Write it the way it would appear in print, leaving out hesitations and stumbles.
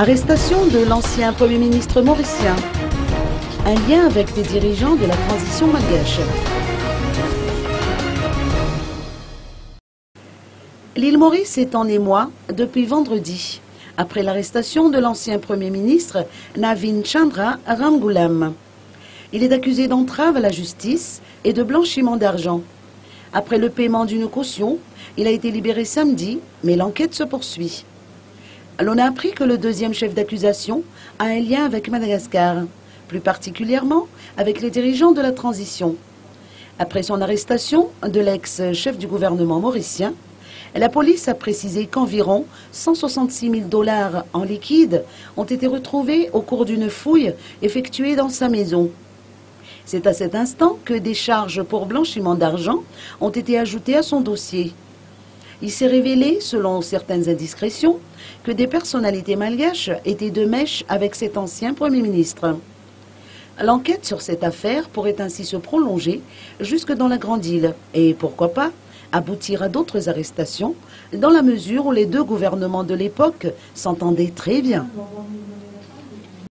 Arrestation de l'ancien Premier ministre mauricien. Un lien avec des dirigeants de la transition malgache. L'île Maurice est en émoi depuis vendredi, après l'arrestation de l'ancien Premier ministre Navin Chandra Ramgoolam. Il est accusé d'entrave à la justice et de blanchiment d'argent. Après le paiement d'une caution, il a été libéré samedi, mais l'enquête se poursuit. L'on a appris que le deuxième chef d'accusation a un lien avec Madagascar, plus particulièrement avec les dirigeants de la transition. Après son arrestation de l'ex-chef du gouvernement mauricien, la police a précisé qu'environ 166 000 $ en liquide ont été retrouvés au cours d'une fouille effectuée dans sa maison. C'est à cet instant que des charges pour blanchiment d'argent ont été ajoutées à son dossier. Il s'est révélé, selon certaines indiscrétions, que des personnalités malgaches étaient de mèche avec cet ancien Premier ministre. L'enquête sur cette affaire pourrait ainsi se prolonger jusque dans la Grande Île et, pourquoi pas, aboutir à d'autres arrestations dans la mesure où les deux gouvernements de l'époque s'entendaient très bien.